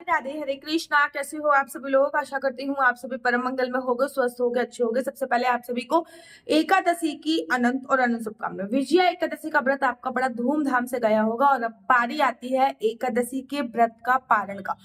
राधे, हरे कृष्णा। कैसे हो आप सभी लोग? आशा करती हूँ आप सभी परम मंगल में होगे, स्वस्थ होगे, अच्छे होगे। सबसे पहले आप सभी को एकादशी की अनंत और अनंत शुभकामनाएं। विजया एकादशी का व्रत आपका बड़ा धूमधाम से गया होगा और अब पारी आती है एकादशी के व्रत का पारण का।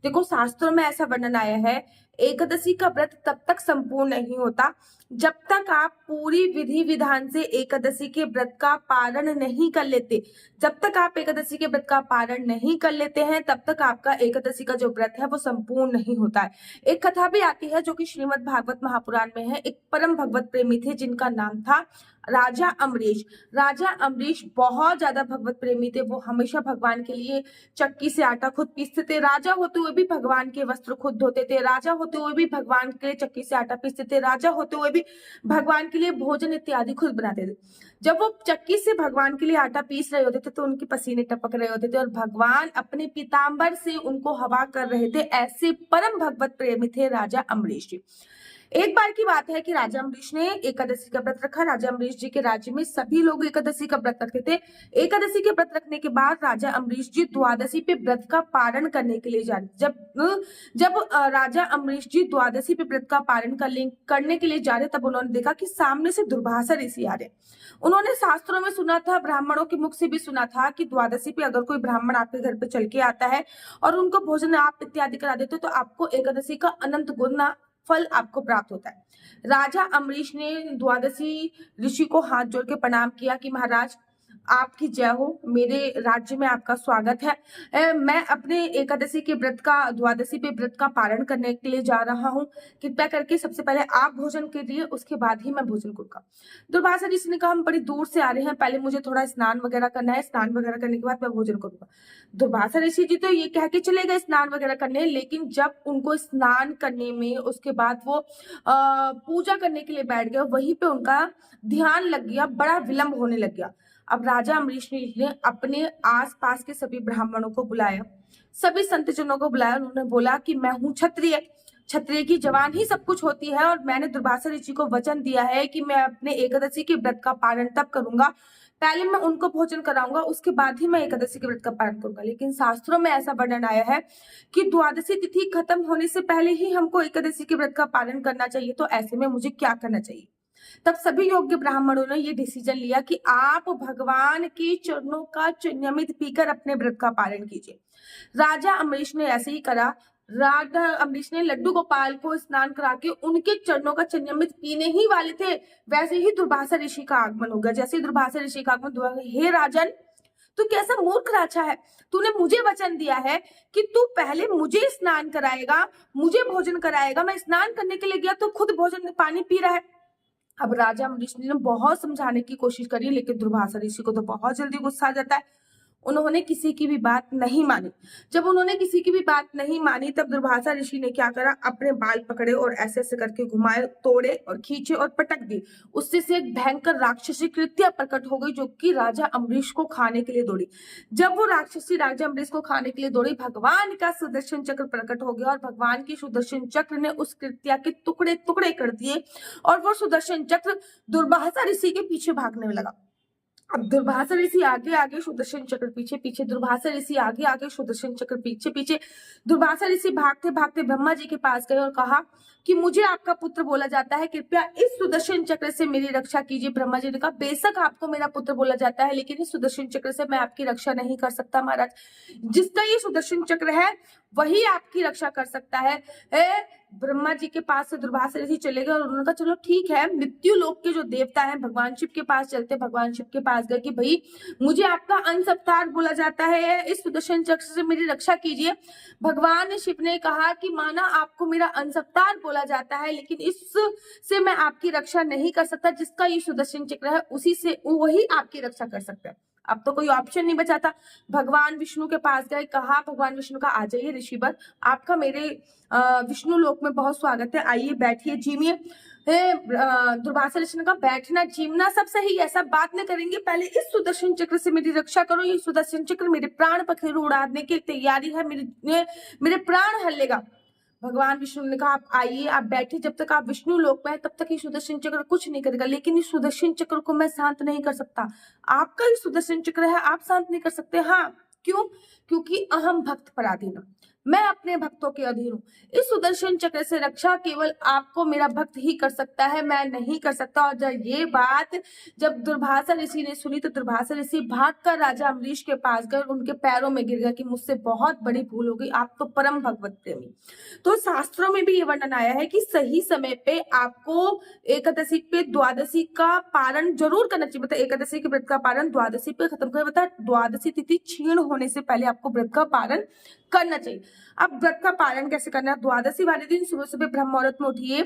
देखो, शास्त्रों में ऐसा वर्णन आया है, एकादशी का व्रत तब तक संपूर्ण नहीं होता जब तक आप पूरी विधि विधान से एकादशी के व्रत का पारण नहीं कर लेते। जब तक आप एकादशी के व्रत का पारण नहीं कर लेते हैं तब तक आपका एकादशी का जो व्रत है वो संपूर्ण नहीं होता है। एक कथा भी आती है जो कि श्रीमद् भागवत महापुराण में है। एक परम भगवत प्रेमी थे जिनका नाम था राजा अम्बरीश। राजा अम्बरीश बहुत ज्यादा भगवत प्रेमी थे। वो हमेशा भगवान के लिए चक्की से आटा खुद पीसते थे। राजा होते हुए भी भगवान के वस्त्र खुद धोते थे। राजा होते हुए भी भगवान के लिए चक्की से आटा पीसते थे। राजा होते हुए भी भगवान के लिए भोजन इत्यादि खुद बनाते थे। जब वो चक्की से भगवान के लिए आटा पीस रहे होते थे तो उनके पसीने टपक रहे होते थे और भगवान अपने पीताम्बर से उनको हवा कर रहे थे। ऐसे परम भगवत प्रेमी थे राजा अम्बरीश जी। एक बार की बात है कि राजा अम्बरीश ने एकादशी का व्रत रखा। राजा अम्बरीश जी के राज्य में सभी लोग एकादशी का व्रत रखते थे। एकादशी के व्रत रखने के बाद राजा अम्बरीश जी द्वादशी पे व्रत का पारण करने के लिए जा रहे। जब राजा अम्बरीश जी द्वादशी पे व्रत का पारण करने के लिए जा रहे तब उन्होंने देखा कि सामने से दुर्वासा ऋषि आ रहे। उन्होंने शास्त्रों में सुना था, ब्राह्मणों के मुख से भी सुना था कि द्वादशी पे अगर कोई ब्राह्मण आपके घर पे चल के आता है और उनको भोजन आप इत्यादि करा देते हो तो आपको एकादशी का अनंत गुना फल आपको प्राप्त होता है। राजा अम्बरीश ने द्वादशी ऋषि को हाथ जोड़ के प्रणाम किया कि महाराज, आपकी जय हो, मेरे राज्य में आपका स्वागत है। मैं अपने एकादशी के व्रत का द्वादशी पे व्रत का पारण करने के लिए जा रहा हूँ। कृपया करके सबसे पहले आप भोजन कीजिए, उसके बाद ही मैं भोजन करूंगा। दुर्वासा ऋषि ने कहा, हम बड़ी दूर से आ रहे हैं, पहले मुझे थोड़ा स्नान वगैरह करना है। स्नान वगैरह करने के बाद मैं भोजन करूंगा। दुर्वासा ऋषि जी तो ये कह के चले गए स्नान वगैरह करने, लेकिन जब उनको स्नान करने में उसके बाद वो पूजा करने के लिए बैठ गए, वहीं पे उनका ध्यान लग गया, बड़ा विलंब होने लग गया। अब राजा अम्बरीश ने अपने आसपास के सभी ब्राह्मणों को बुलाया, सभी संतजनों को बुलाया। उन्होंने बोला कि मैं हूं क्षत्रिय, क्षत्रिय की जवान ही सब कुछ होती है और मैंने दुर्वासा ऋषि को वचन दिया है कि मैं अपने एकादशी के व्रत का पारण तब करूंगा, पहले मैं उनको भोजन कराऊंगा, उसके बाद ही मैं एकादशी के व्रत का पारण करूंगा। लेकिन शास्त्रों में ऐसा वर्णन आया है कि द्वादशी तिथि खत्म होने से पहले ही हमको एकादशी के व्रत का पालन करना चाहिए। तो ऐसे में मुझे क्या करना चाहिए? तब सभी योग्य ब्राह्मणों ने ये डिसीजन लिया कि आप भगवान के चरणों का नियमित पीकर अपने व्रत का पालन कीजिए। राजा अम्बरीश ने ऐसे ही करा। राजा अम्बरीश ने लड्डू गोपाल को स्नान करा के उनके चरणों का नियमित पीने ही वाले थे, वैसे ही दुर्वासा ऋषि का आगमन हो गया। जैसे ही दुर्वासा ऋषि का आगमन हुआ, हे राजन, तू कैसा मूर्ख राजा है, तूने मुझे वचन दिया है कि तू पहले मुझे स्नान कराएगा, मुझे भोजन कराएगा। मैं स्नान करने के लिए गया तो खुद भोजन पानी पी रहा है। अब राजा अम्बरीश ने बहुत समझाने की कोशिश करी, लेकिन दुर्वासा ऋषि को तो बहुत जल्दी गुस्सा आ जाता है। उन्होंने किसी की भी बात नहीं मानी। जब उन्होंने किसी की भी बात नहीं मानी तब दुर्वासा ऋषि ने क्या करा, अपने बाल पकड़े और ऐसे ऐसे करके घुमाए, तोड़े और खींचे और पटक दी। उससे से एक भयंकर राक्षसी कृत्या प्रकट हो गई जो कि राजा अम्बरीश को खाने के लिए दौड़ी। जब वो राक्षसी राजा अम्बरीश को खाने के लिए दौड़ी, भगवान का सुदर्शन चक्र प्रकट हो गया और भगवान की सुदर्शन चक्र ने उस कृत्या के टुकड़े टुकड़े कर दिए और वो सुदर्शन चक्र दुर्वासा ऋषि के पीछे भागने लगा। अब दुर्वासा ऋषि आगे आगे, सुदर्शन चक्र पीछे पीछे, दुर्वासा ऋषि आगे आगे, सुदर्शन चक्र पीछे पीछे। दुर्वासा ऋषि भागते भागते ब्रह्मा जी के पास गए और कहा कि मुझे आपका पुत्र बोला जाता है, कृपया इस सुदर्शन चक्र से मेरी रक्षा कीजिए। ब्रह्मा जी ने कहा, बेशक आपको मेरा पुत्र बोला जाता है, लेकिन इस सुदर्शन चक्र से मैं आपकी रक्षा नहीं कर सकता महाराज। जिसका ये सुदर्शन चक्र है वही आपकी रक्षा कर सकता है। ब्रह्मा जी के पास से दुर्वासा ऋषि चले गए और उन्होंने कहा, चलो ठीक है, मृत्यु लोक के जो देवता हैं भगवान शिव के पास चलते। भगवान शिव के पास गए कि भाई, मुझे आपका अंश अवतार बोला जाता है, इस सुदर्शन चक्र से मेरी रक्षा कीजिए। भगवान शिव ने कहा कि माना आपको मेरा अंश अवतार बोला जाता है, लेकिन इससे मैं आपकी रक्षा नहीं कर सकता। जिसका ये सुदर्शन चक्र है उसी से वही आपकी रक्षा कर सकता है। अब तो कोई ऑप्शन नहीं बचा था। भगवान विष्णु के पास गए, कहा, भगवान विष्णु का, आ जाइए ऋषिवर, आपका मेरे विष्णु लोक में बहुत स्वागत है, आइए बैठिए, जीमिए। दुर्वासा ऋषि ने कहा, बैठना जीमना सब सही है, सब बात नहीं करेंगे, पहले इस सुदर्शन चक्र से मेरी रक्षा करो। ये सुदर्शन चक्र मेरे प्राण पखेरु उड़ाने की तैयारी है, मेरे प्राण हर लेगा। भगवान विष्णु ने कहा, आप आइए, आप बैठिए, जब तक आप विष्णु लोक में है तब तक ये सुदर्शन चक्र कुछ नहीं करेगा। लेकिन इस सुदर्शन चक्र को मैं शांत नहीं कर सकता। आपका ये सुदर्शन चक्र है, आप शांत नहीं कर सकते। हाँ, क्यों? क्योंकि अहम भक्त पराधीनम, मैं अपने भक्तों के अधीन हूँ। इस सुदर्शन चक्र से रक्षा केवल आपको मेरा भक्त ही कर सकता है, मैं नहीं कर सकता। और जब ये बात जब दुर्वासा ऋषि ने सुनी तो दुर्वासा ऋषि भागकर राजा अम्बरीश के पास गए, उनके पैरों में गिर गया कि मुझसे बहुत बड़ी भूल हो गई, आप तो परम भगवत प्रेमी। तो शास्त्रों में भी ये वर्णन आया है कि सही समय पे आपको एकादशी पे द्वादशी का पारण जरूर करना चाहिए। मतलब एकादशी के व्रत का पारण द्वादशी पे खत्म कर, मतलब द्वादशी तिथि क्षीण होने से पहले आपको व्रत का पारण करना चाहिए। अब व्रत का पालन कैसे करना है? द्वादशी वाले दिन सुबह सुबह ब्रह्म मुहूर्त में उठिए,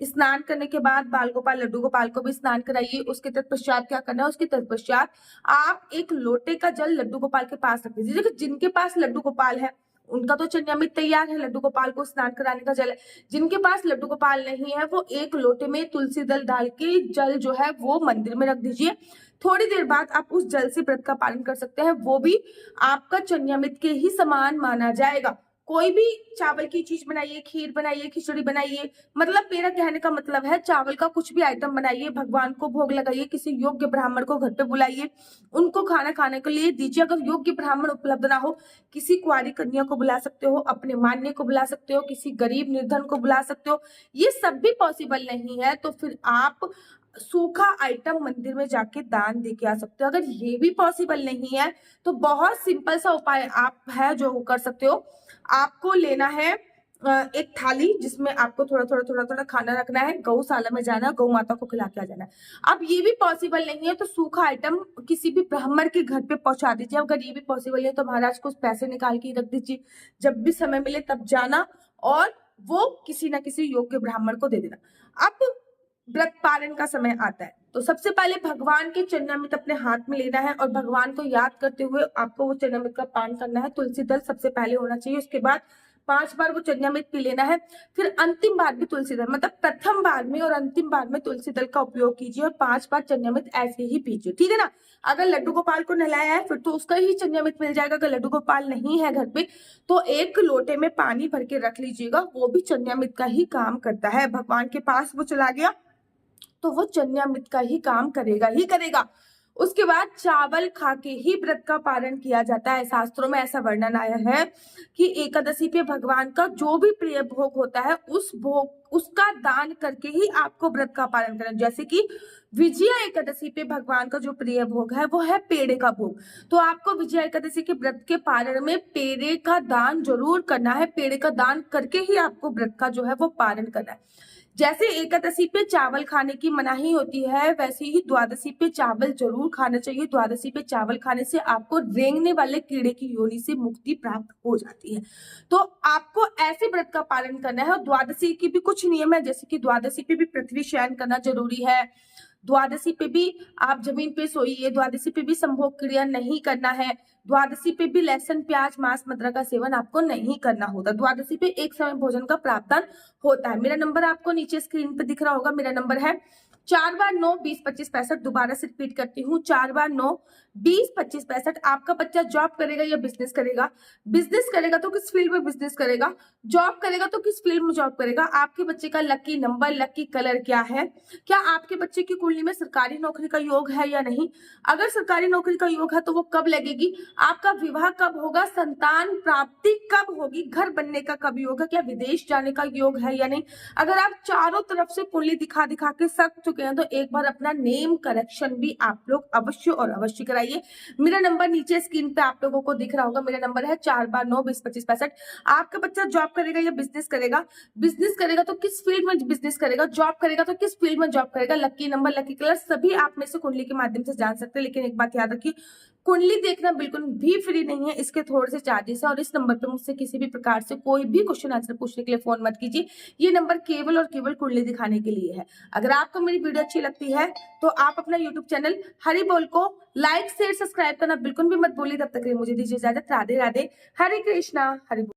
स्नान करने के बाद बाल गोपाल लड्डू गोपाल को भी स्नान कराइए। उसके तत्पश्चात क्या करना है? उसके तत्पश्चात आप एक लोटे का जल लड्डू गोपाल के पास रख दीजिए। देखिए जिनके पास लड्डू गोपाल है उनका तो चन्यामृत तैयार है, लड्डू गोपाल को स्नान कराने का जल है। जिनके पास लड्डू गोपाल नहीं है वो एक लोटे में तुलसी दल डाल के जल जो है वो मंदिर में रख दीजिए। थोड़ी देर बाद आप उस जल से व्रत का पालन कर सकते हैं, वो भी आपका चन्यामृत के ही समान माना जाएगा। कोई भी चावल की चीज बनाइए, खीर बनाइए, खिचड़ी बनाइए, मतलब मेरा कहने का मतलब है चावल का कुछ भी आइटम बनाइए, भगवान को भोग लगाइए, किसी योग्य ब्राह्मण को घर पे बुलाइए, उनको खाना खाने के लिए दीजिए। अगर योग्य ब्राह्मण उपलब्ध ना हो, किसी कुंवारी कन्या को बुला सकते हो, अपने मान्य को बुला सकते हो, किसी गरीब निर्धन को बुला सकते हो। ये सब भी पॉसिबल नहीं है तो फिर आप सूखा आइटम मंदिर में जाके दान दे के आ सकते हो। अगर ये भी पॉसिबल नहीं है तो बहुत सिंपल सा उपाय आप है जो कर सकते हो। आपको लेना है एक थाली जिसमें आपको थोड़ा खाना रखना है, गौशाला में जाना है, गौ माता को खिला के आ जाना है। अब ये भी पॉसिबल नहीं है तो सूखा आइटम किसी भी ब्राह्मण के घर पे पहुंचा दीजिए। अगर ये भी पॉसिबल है तो महाराज कुछ पैसे निकाल के रख दीजिए, जब भी समय मिले तब जाना और वो किसी ना किसी योग्य ब्राह्मण को दे देना। अब व्रत पालन का समय आता है तो सबसे पहले भगवान के चरणामृत अपने हाथ में लेना है और भगवान को याद करते हुए आपको वो चरणामृत का पान करना है। तुलसी दल सबसे पहले होना चाहिए, उसके बाद 5 बार वो चरणामृत पी लेना है। फिर अंतिम बार भी तुलसी दल, मतलब प्रथम बार में और अंतिम बार में तुलसी दल का उपयोग कीजिए और 5 बार चरणामृत ऐसे ही पीजिए, ठीक है ना। अगर लड्डू गोपाल को नहलाया है फिर तो उसका ही चरणामृत मिल जाएगा। अगर लड्डू गोपाल नहीं है घर पे तो एक लोटे में पानी भर के रख लीजिएगा, वो भी चरणामृत का ही काम करता है। भगवान के पास वो चला गया तो वो चन्यामृत का ही काम करेगा ही करेगा। उसके बाद चावल खा के ही व्रत का पालन किया जाता है। शास्त्रों में ऐसा वर्णन आया है कि एकादशी पे भगवान का जो भी प्रिय भोग होता है उस भोग उसका दान करके ही आपको व्रत का पालन करना। जैसे कि विजया एकादशी पे भगवान का जो प्रिय भोग है वो है पेड़े का भोग, तो आपको विजया एकादशी के व्रत के पारण में पेड़े का दान जरूर करना है। पेड़े का दान करके ही आपको व्रत का जो है वो पालन करना है। जैसे एकादशी पे चावल खाने की मनाही होती है वैसे ही द्वादशी पे चावल जरूर खाना चाहिए। द्वादशी पे चावल खाने से आपको रेंगने वाले कीड़े की योनि से मुक्ति प्राप्त हो जाती है। तो आपको ऐसे व्रत का पालन करना है। और द्वादशी की भी कुछ नियम है, जैसे कि द्वादशी पे भी पृथ्वी शयन करना जरूरी है, द्वादशी पे भी आप जमीन पे सोइए, द्वादशी पे भी संभोग क्रिया नहीं करना है, द्वादशी पे भी लहसुन प्याज मांस मदिरा का सेवन आपको नहीं करना होता। द्वादशी पे एक समय भोजन का प्रावधान होता है। मेरा नंबर आपको नीचे स्क्रीन पे दिख रहा होगा, मेरा नंबर है 4 बार 9 20 25 65। दोबारा से रिपीट करती हूँ, 4 बार 9 20 25 65। आपका बच्चा जॉब करेगा या बिजनेस करेगा? बिजनेस करेगा तो किस फील्ड में बिजनेस करेगा, जॉब करेगा तो किस फील्ड में जॉब करेगा। आपके बच्चे का लकी नंबर, लकी कलर क्या है, क्या आपके बच्चे की कुंडली में सरकारी नौकरी का योग है या नहीं, अगर सरकारी नौकरी का योग है तो वो कब लगेगी, आपका विवाह कब होगा, संतान प्राप्ति कब होगी, घर बनने का कब योग है, क्या विदेश जाने का योग है या नहीं। अगर आप चारों तरफ से कुंडली दिखा दिखा के सक चुके हैं तो एक बार अपना नेम करेक्शन भी आप लोग अवश्य और अवश्य कराइए। मेरा नंबर नीचे स्क्रीन पे आप लोगों को दिख रहा होगा, मेरा नंबर है 4 बार 9 20 25 65। आपका बच्चा जॉब करेगा या बिजनेस करेगा, बिजनेस करेगा तो किस फील्ड में बिजनेस करेगा, जॉब करेगा तो किस फील्ड में जॉब करेगा, लकी नंबर लकी कलर सभी आप में से कुंडली के माध्यम से जान सकते हैं। लेकिन एक बात याद रखिए, कुंडली देखना बिल्कुल भी फ्री नहीं है, इसके थोड़े से चार्जेस है। और इस नंबर पे मुझसे किसी भी प्रकार से कोई भी क्वेश्चन आंसर पूछने के लिए फोन मत कीजिए, ये नंबर केवल और केवल कुंडली दिखाने के लिए है। अगर आपको मेरी वीडियो अच्छी लगती है तो आप अपना यूट्यूब चैनल हरि बोल को लाइक शेयर सब्सक्राइब करना बिल्कुल भी मत भूलिए। तब तक के लिए मुझे दीजिए इजाजत। राधे राधे, हरे कृष्णा, हरि बोल।